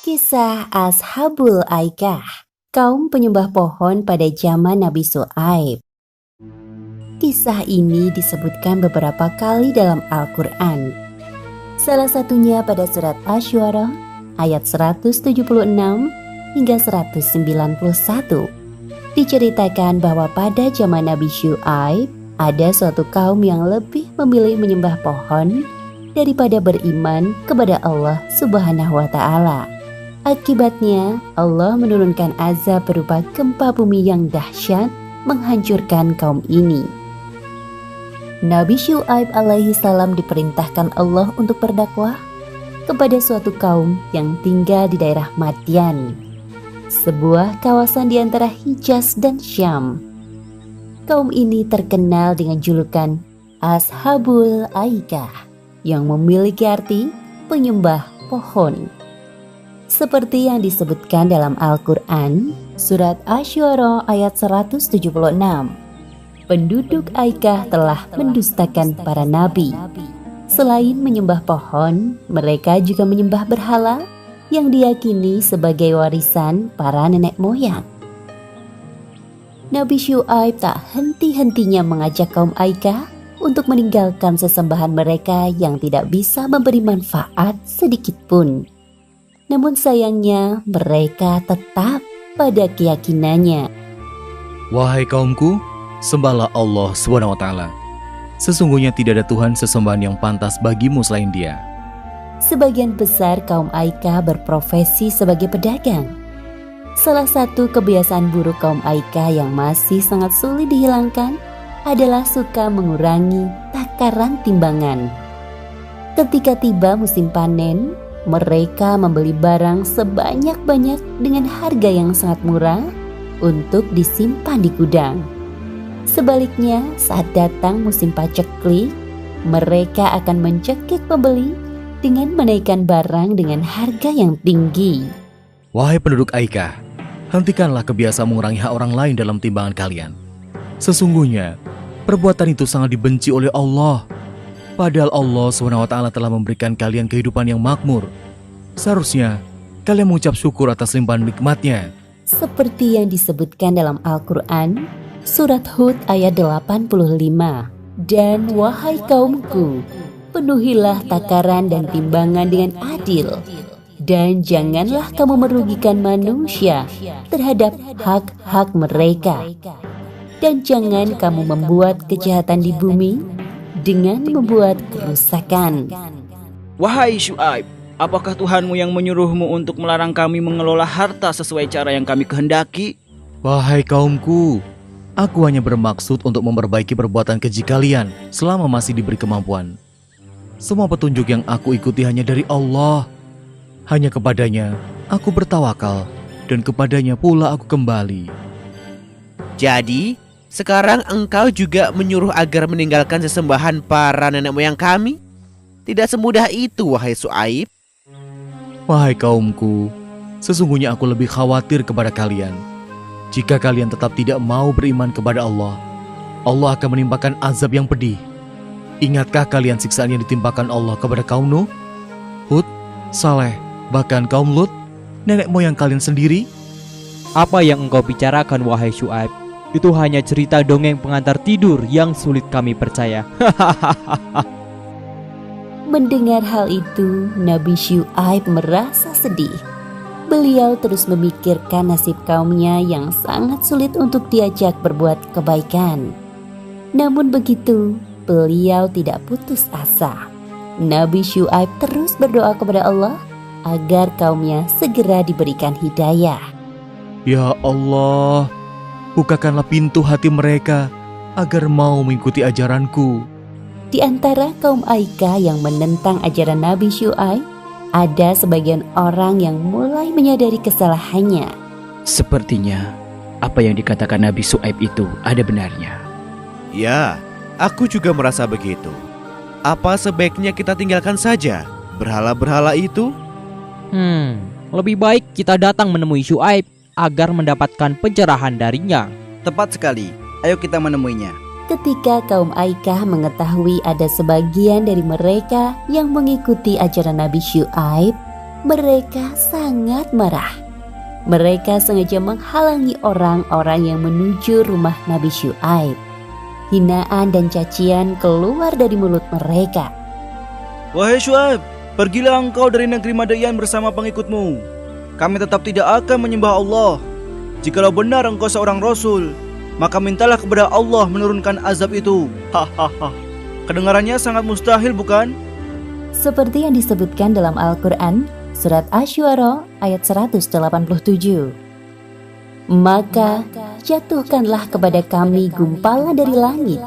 Kisah Ashabul Aikah, kaum penyembah pohon pada zaman Nabi Syuaib. Kisah ini disebutkan beberapa kali dalam Al-Quran. Salah satunya pada surat Asy-Syu'ara ayat 176 hingga 191. Diceritakan bahwa pada zaman Nabi Syuaib ada suatu kaum yang lebih memilih menyembah pohon daripada beriman kepada Allah Subhanahu wa Ta'ala. Akibatnya, Allah menurunkan azab berupa gempa bumi yang dahsyat menghancurkan kaum ini. Nabi Syuaib alaihi salam diperintahkan Allah untuk berdakwah kepada suatu kaum yang tinggal di daerah Madyan, sebuah kawasan di antara Hijaz dan Syam. Kaum ini terkenal dengan julukan Ashabul Aikah yang memiliki arti penyembah pohon. Seperti yang disebutkan dalam Al-Quran, surat Asy-Syu'ara ayat 176. Penduduk Aikah telah mendustakan para nabi. Selain menyembah pohon, mereka juga menyembah berhala yang diyakini sebagai warisan para nenek moyang. Nabi Syuaib tak henti-hentinya mengajak kaum Aikah untuk meninggalkan sesembahan mereka yang tidak bisa memberi manfaat sedikit pun. Namun sayangnya mereka tetap pada keyakinannya. Wahai kaumku, sembahlah Allah SWT. Sesungguhnya tidak ada Tuhan sesembahan yang pantas bagimu selain Dia. Sebagian besar kaum Aikah berprofesi sebagai pedagang. Salah satu kebiasaan buruk kaum Aikah yang masih sangat sulit dihilangkan adalah suka mengurangi takaran timbangan. Ketika tiba musim panen, mereka membeli barang sebanyak-banyak dengan harga yang sangat murah untuk disimpan di gudang. Sebaliknya, saat datang musim paceklik, mereka akan mencekik pembeli dengan menaikkan barang dengan harga yang tinggi. Wahai penduduk Aikah, hentikanlah kebiasaan mengurangi hak orang lain dalam timbangan kalian. Sesungguhnya, perbuatan itu sangat dibenci oleh Allah. Padahal Allah SWT telah memberikan kalian kehidupan yang makmur. Seharusnya kalian mengucap syukur atas limpahan nikmatnya. Seperti yang disebutkan dalam Al-Quran, surat Hud ayat 85. Dan wahai kaumku, penuhilah takaran dan timbangan dengan adil. Dan janganlah kamu merugikan manusia terhadap hak-hak mereka. Dan jangan kamu membuat kejahatan di bumi dengan membuat kerusakan. Wahai Syuaib, apakah Tuhanmu yang menyuruhmu untuk melarang kami mengelola harta sesuai cara yang kami kehendaki? Wahai kaumku, aku hanya bermaksud untuk memperbaiki perbuatan keji kalian selama masih diberi kemampuan. Semua petunjuk yang aku ikuti hanya dari Allah. Hanya kepadanya aku bertawakal dan kepadanya pula aku kembali. Jadi, sekarang engkau juga menyuruh agar meninggalkan sesembahan para nenek moyang kami? Tidak semudah itu, wahai Syuaib. Wahai kaumku, sesungguhnya aku lebih khawatir kepada kalian. Jika kalian tetap tidak mau beriman kepada Allah, Allah akan menimpakan azab yang pedih. Ingatkah kalian siksaan yang ditimpakan Allah kepada kaum Nuh, Hud, Saleh, bahkan kaum Lut, nenek moyang kalian sendiri? Apa yang engkau bicarakan, wahai Syuaib? Itu hanya cerita dongeng pengantar tidur yang sulit kami percaya. Mendengar hal itu, Nabi Syuaib merasa sedih. Beliau terus memikirkan nasib kaumnya yang sangat sulit untuk diajak berbuat kebaikan. Namun begitu, beliau tidak putus asa. Nabi Syuaib terus berdoa kepada Allah agar kaumnya segera diberikan hidayah. Ya Allah, bukakanlah pintu hati mereka agar mau mengikuti ajaranku. Di antara kaum Aikah yang menentang ajaran Nabi Syuaib, ada sebagian orang yang mulai menyadari kesalahannya. Sepertinya apa yang dikatakan Nabi Syuaib itu ada benarnya. Ya, aku juga merasa begitu. Apa sebaiknya kita tinggalkan saja berhala-berhala itu? Lebih baik kita datang menemui Syuaib agar mendapatkan pencerahan darinya. Tepat sekali, ayo kita menemuinya. Ketika kaum Aikah mengetahui ada sebagian dari mereka yang mengikuti ajaran Nabi Syuaib, mereka sangat marah. Mereka sengaja menghalangi orang-orang yang menuju rumah Nabi Syuaib. Hinaan dan cacian keluar dari mulut mereka. Wahai Syuaib, pergilah engkau dari negeri Madian bersama pengikutmu. Kami tetap tidak akan menyembah Allah. Jikalau benar engkau seorang Rasul, maka mintalah kepada Allah menurunkan azab itu. Hahaha. Kedengarannya sangat mustahil, bukan? Seperti yang disebutkan dalam Al-Quran, Surat Asy-Syu'ara ayat 187. Maka jatuhkanlah kepada kami gumpalan dari langit,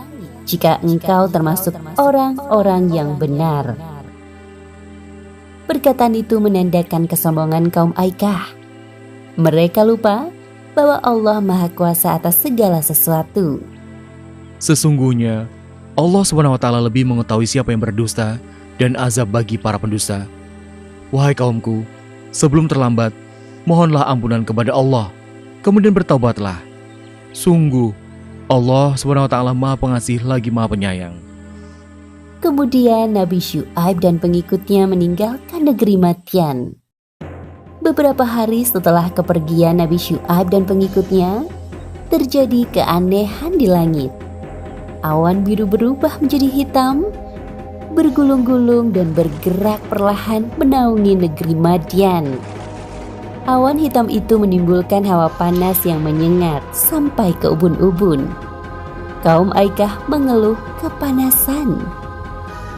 jika engkau termasuk orang-orang yang benar. Perkataan itu menandakan kesombongan kaum Aikah. Mereka lupa bahwa Allah Maha Kuasa atas segala sesuatu. Sesungguhnya Allah SWT lebih mengetahui siapa yang berdusta dan azab bagi para pendusta. Wahai kaumku, sebelum terlambat, mohonlah ampunan kepada Allah, kemudian bertaubatlah. Sungguh, Allah SWT Maha Pengasih lagi Maha Penyayang. Kemudian Nabi Syuaib dan pengikutnya meninggalkan negeri Madian. Beberapa hari setelah kepergian Nabi Syuaib dan pengikutnya, terjadi keanehan di langit. Awan biru berubah menjadi hitam, bergulung-gulung dan bergerak perlahan menaungi negeri Madian. Awan hitam itu menimbulkan hawa panas yang menyengat sampai ke ubun-ubun. Kaum Aikah mengeluh kepanasan.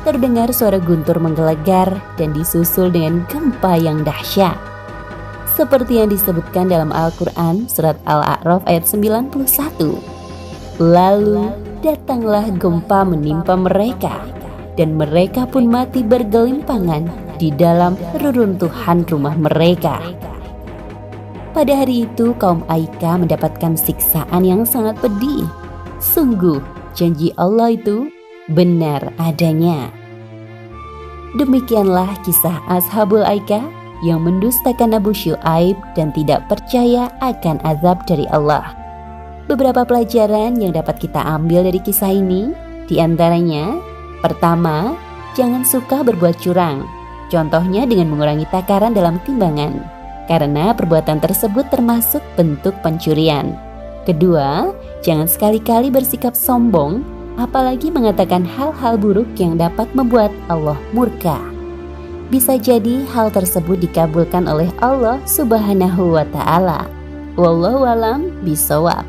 Terdengar suara guntur menggelegar dan disusul dengan gempa yang dahsyat. Seperti yang disebutkan dalam Al-Quran Surat Al-A'raf ayat 91. Lalu datanglah gempa menimpa mereka, dan mereka pun mati bergelimpangan di dalam reruntuhan rumah mereka. Pada hari itu kaum Aikah mendapatkan siksaan yang sangat pedih. Sungguh janji Allah itu benar adanya. Demikianlah kisah Ashabul Aikah yang mendustakan Nabi Syuaib dan tidak percaya akan azab dari Allah. Beberapa pelajaran yang dapat kita ambil dari kisah ini, diantaranya: pertama, jangan suka berbuat curang. Contohnya dengan mengurangi takaran dalam timbangan, karena perbuatan tersebut termasuk bentuk pencurian. Kedua, jangan sekali-kali bersikap sombong, apalagi mengatakan hal-hal buruk yang dapat membuat Allah murka. Bisa jadi hal tersebut dikabulkan oleh Allah Subhanahu wa Ta'ala. Wallahu a'lam bishawab.